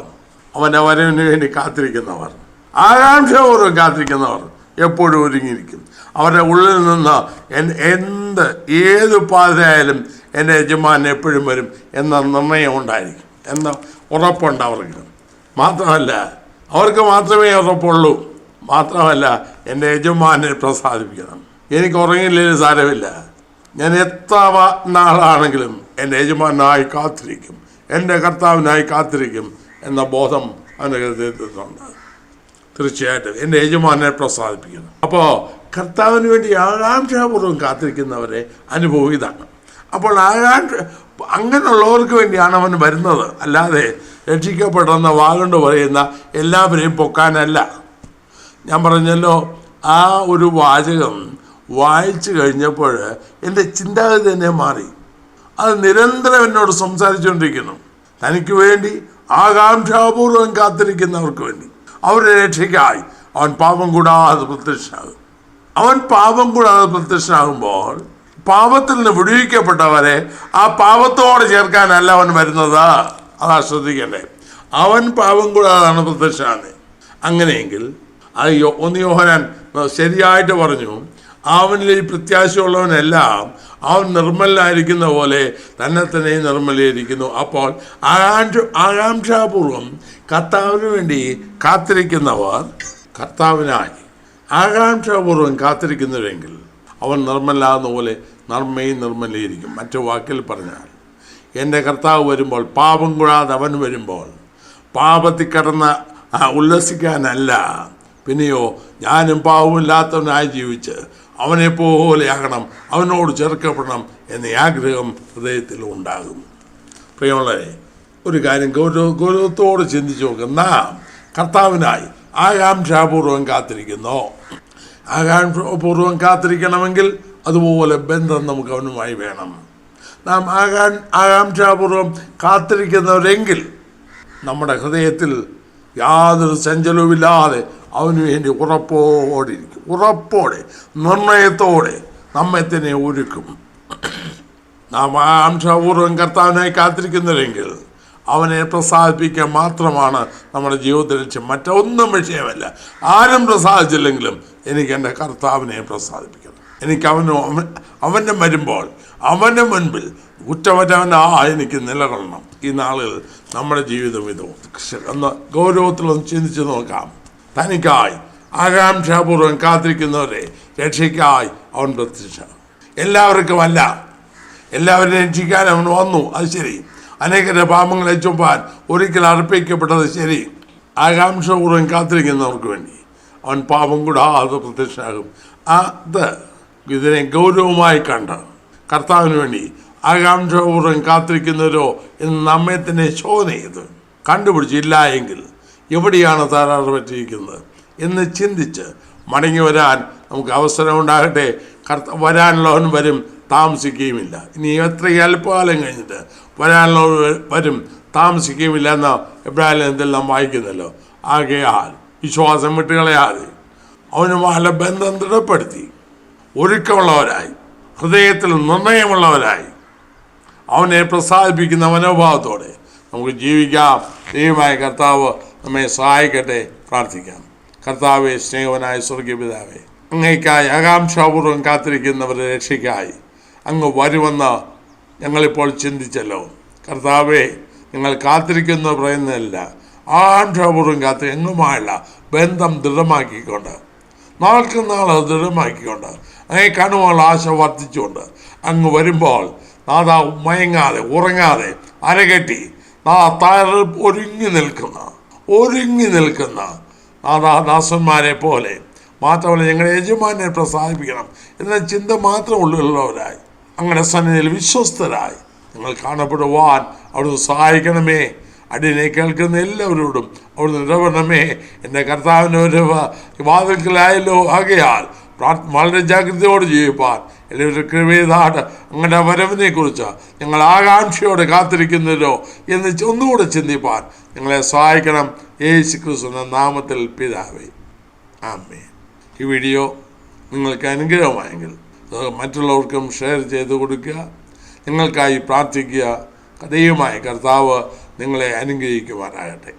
അവൻ്റെ വരവിന് വേണ്ടി കാത്തിരിക്കുന്നവർ, ആകാംക്ഷപൂർവ്വം കാത്തിരിക്കുന്നവർ എപ്പോഴും ഒരുങ്ങിയിരിക്കും. അവരുടെ ഉള്ളിൽ നിന്ന് ഏത് പാതയായാലും എൻ്റെ യജമാനൻ എപ്പോഴും വരും എന്ന നിർണയം ഉണ്ടായിരിക്കും, എന്ന ഉറപ്പുണ്ട് അവർക്ക്. മാത്രമല്ല, അവർക്ക് മാത്രമേ ഉറപ്പുള്ളൂ. മാത്രമല്ല, എൻ്റെ യജമാനെ പ്രസാദിപ്പിക്കണം. എനിക്ക് ഉറങ്ങിയില്ലെങ്കിൽ സാരമില്ല, ഞാൻ എത്ര നാളാണെങ്കിലും എൻ്റെ യജമാനായി കാത്തിരിക്കും, എൻ്റെ കർത്താവിനായി കാത്തിരിക്കും എന്ന ബോധം അവൻ്റെ ഹൃദയത്തിലുണ്ട്. തീർച്ചയായിട്ടും എൻ്റെ യജമാനെ പ്രസാദിപ്പിക്കണം. അപ്പോൾ കർത്താവിന് വേണ്ടി ആകാംക്ഷാപൂർവ്വം കാത്തിരിക്കുന്നവരെ അനുഭവം ഇതാണ്. അപ്പോൾ അങ്ങനെയുള്ളവർക്ക് വേണ്ടിയാണ് അവൻ വരുന്നത്, അല്ലാതെ രക്ഷിക്കപ്പെടുന്ന വാഗണ്ട് പറയുന്ന എല്ലാവരെയും പൊക്കാനല്ല. ഞാൻ പറഞ്ഞല്ലോ, ആ ഒരു വാചകം വായിച്ചു കഴിഞ്ഞപ്പോൾ എൻ്റെ ചിന്താഗതി തന്നെ മാറി. അത് നിരന്തരം എന്നോട് സംസാരിച്ചുകൊണ്ടിരിക്കുന്നു. തനിക്ക് വേണ്ടി ആകാംക്ഷാപൂർവ്വം കാത്തിരിക്കുന്നവർക്ക് വേണ്ടി, അവരുടെ രക്ഷയ്ക്കായി അവൻ പാപം കൂടാതെ പ്രത്യക്ഷനാകുമ്പോൾ പാപത്തിൽ നിന്ന് വിടുവിക്കപ്പെട്ടവരെ ആ പാപത്തോടെ ചേർക്കാനല്ല അവൻ വരുന്നത്. അതാ ശ്രദ്ധിക്കണ്ടേ. അവൻ പാപം കൂടാതാണ് പ്രത്യക്ഷനാകുന്നത്. അങ്ങനെയെങ്കിൽ അത് 1 യോഹന്നാൻ ശരിയായിട്ട് പറഞ്ഞു, അവനിൽ ഈ പ്രത്യാശയുള്ളവനെല്ലാം അവൻ നിർമ്മലനായിരിക്കുന്ന പോലെ തന്നെ നിർമ്മലീകരിക്കുന്നു. അപ്പോൾ ആകാംക്ഷാപൂർവം കർത്താവിന് വേണ്ടി കാത്തിരിക്കുന്നവർ, കർത്താവിനായി ആകാംക്ഷാപൂർവം കാത്തിരിക്കുന്നുവെങ്കിൽ അവൻ നിർമ്മലാകുന്ന പോലെ നന്മയും നിർമ്മലീകരിക്കും. മറ്റു വാക്കിൽ പറഞ്ഞാൽ, എൻ്റെ കർത്താവ് വരുമ്പോൾ, പാപം കൂടാതെ അവൻ വരുമ്പോൾ, പാപത്തിൽ കിടന്ന് ഉല്ലസിക്കാനല്ല, പിന്നെയോ ഞാനും പാവമില്ലാത്തവനായി ജീവിച്ച് അവനെപ്പോലെയാകണം, അവനോട് ചേർക്കപ്പെടണം എന്ന ആഗ്രഹം ഹൃദയത്തിൽ ഉണ്ടാകും. പ്രിയമുള്ളവരെ, ഒരു കാര്യം ഗൗരവത്തോട് ചിന്തിച്ചു നോക്കുക. നാം കർത്താവിനായി ആകാംക്ഷാപൂർവം കാത്തിരിക്കുന്നു. ആകാംക്ഷാപൂർവം കാത്തിരിക്കണമെങ്കിൽ അതുപോലെ ബന്ധം നമുക്ക് അവനുമായി വേണം. നാം ആകാംക്ഷാപൂർവം കാത്തിരിക്കുന്നവരെങ്കിൽ നമ്മുടെ ഹൃദയത്തിൽ യാതൊരു ചഞ്ചലവുമില്ലാതെ അവന് വേണ്ടി ഉറപ്പോടെ നിർണയത്തോടെ നമ്മെ തന്നെ ഒരുക്കും. നാം ആകാംക്ഷാപൂർവം കർത്താവിനായി കാത്തിരിക്കുന്നവരെങ്കിൽ അവനെ പ്രസാദിപ്പിക്കാൻ മാത്രമാണ് നമ്മുടെ ജീവിതത്തിൽ ലക്ഷ്യം. മറ്റൊന്നും വിഷയമല്ല. ആരും പ്രസാദിച്ചില്ലെങ്കിലും എനിക്ക് എൻ്റെ കർത്താവിനെ പ്രസാദിപ്പിക്കണം. എനിക്ക് അവൻ്റെ വരുമ്പോൾ അവൻ്റെ മുൻപിൽ എനിക്ക് നിലകൊള്ളണം. ഈ നാളുകൾ നമ്മുടെ ജീവിതം ഇതോ ഒന്ന് ഗൗരവത്തിലൊന്ന് ചിന്തിച്ച് നോക്കാം. തനിക്കായി ആകാംക്ഷാപൂർവം കാത്തിരിക്കുന്നവരെ രക്ഷയ്ക്കായി അവൻ പ്രത്യക്ഷ. എല്ലാവർക്കുമല്ല, എല്ലാവരും രക്ഷിക്കാൻ അവൻ വന്നു, അത് ശരി. അനേകരുടെ പാപങ്ങളെ ചുമ്പാൻ ഒരിക്കൽ അർപ്പിക്കപ്പെട്ടത് ശരി. ആകാംക്ഷാപൂർവം കാത്തിരിക്കുന്നവർക്ക് വേണ്ടി അവൻ പാപം കൂടാതെ പ്രത്യക്ഷനാകും. ഇതിനെ ഗൗരവമായി കണ്ട് കർത്താവിന് വേണ്ടി ആകാംക്ഷാപൂർവം കാത്തിരിക്കുന്നവരോ എന്ന് നമ്മെ തന്നെ ശോധന ചെയ്ത് കണ്ടുപിടിച്ചില്ല എങ്കിൽ എവിടെയാണ് തകരാറ് പറ്റിയിരിക്കുന്നത് എന്ന് ചിന്തിച്ച് മടങ്ങി വരാൻ നമുക്ക് അവസരം ഉണ്ടാകട്ടെ. വരാനുള്ളവൻ വരും, താമസിക്കുകയുമില്ല. ഇനി എത്ര അല്പകാലം കഴിഞ്ഞിട്ട് വരാനുള്ളവർ വരും, താമസിക്കുകയുമില്ല എന്ന എബ്രാഹിം എന്തെല്ലാം വായിക്കുന്നല്ലോ. ആകയാൽ വിശ്വാസം വിട്ടുകളയാതെ അവനുമായുള്ള ബന്ധം ദൃഢപ്പെടുത്തി ഒരുക്കമുള്ളവരായി, ഹൃദയത്തിൽ നിർണയമുള്ളവരായി, അവനെ പ്രസാദിപ്പിക്കുന്ന മനോഭാവത്തോടെ നമുക്ക് ജീവിക്കാം. ദൈവമായ കർത്താവ് നമ്മെ സഹായിക്കട്ടെ. പ്രാർത്ഥിക്കാം. കർത്താവെ, സ്നേഹവനായ സ്വർഗീയ പിതാവേ, അങ്ങേക്കായി ആകാംക്ഷാപൂർവം കാത്തിരിക്കുന്നവരുടെ രക്ഷയ്ക്കായി അങ്ങ് വരുമെന്ന് ഞങ്ങളിപ്പോൾ ചിന്തിച്ചല്ലോ. കർത്താവെ, നിങ്ങൾ കാത്തിരിക്കുന്ന പറയുന്നതല്ല, ആകാംക്ഷാപൂർവം എങ്ങുമായുള്ള ബന്ധം ദൃഢമാക്കിക്കൊണ്ട്, നാൾക്ക് നാൾ ദൃഢമാക്കിക്കൊണ്ട്, അങ്ങേ കാണുവാനുള്ള ആശ വർദ്ധിച്ചുകൊണ്ട് അങ്ങ് വരുമ്പോൾ നാഥ മയങ്ങാതെ ഉറങ്ങാതെ അരകെട്ടി ഒരുങ്ങി നിൽക്കുന്ന നാഥാദാസന്മാരെ പോലെ മാത്രമല്ല ഞങ്ങളുടെ യജമാനെ പ്രസാദിപ്പിക്കണം എന്ന ചിന്ത മാത്രം ഉള്ളിലുള്ളവരായി അങ്ങനെ സന്നിധിയിൽ വിശ്വസ്തരായി നിങ്ങൾ കാണപ്പെടുവാൻ അവിടുന്ന് സഹായിക്കണമേ. അടിയനെ കേൾക്കുന്ന എല്ലാവരോടും അവിടുന്ന് ഇടപെടണമേ. എൻ്റെ കർത്താവിൻ്റെ ഒരു വാതിൽക്കലായല്ലോ. ആകയാൽ വളരെ ജാഗ്രതയോട് ജീവിപ്പാൻ എല്ലാവരും കൃപേതാട് അങ്ങയുടെ വരവിനെ കുറിച്ച് ഞങ്ങൾ ആകാംക്ഷയോടെ കാത്തിരിക്കുന്നല്ലോ എന്ന് ഒന്നുകൂടെ ചിന്തിപ്പാൻ ഞങ്ങളെ സഹായിക്കണം. യേശു ക്രിസ്തുവിന്റെ നാമത്തിൽ പിതാവേ, ആമേൻ. ഈ വീഡിയോ നിങ്ങൾക്ക് അനുഗ്രഹമായെങ്കിൽ മറ്റുള്ളവർക്കും ഷെയർ ചെയ്ത് കൊടുക്കുക. നിങ്ങൾക്കായി പ്രാർത്ഥിക്കുക. ദൈവമായ കർത്താവ് നിങ്ങളെ അനുഗ്രഹിക്കുവാനാകട്ടെ.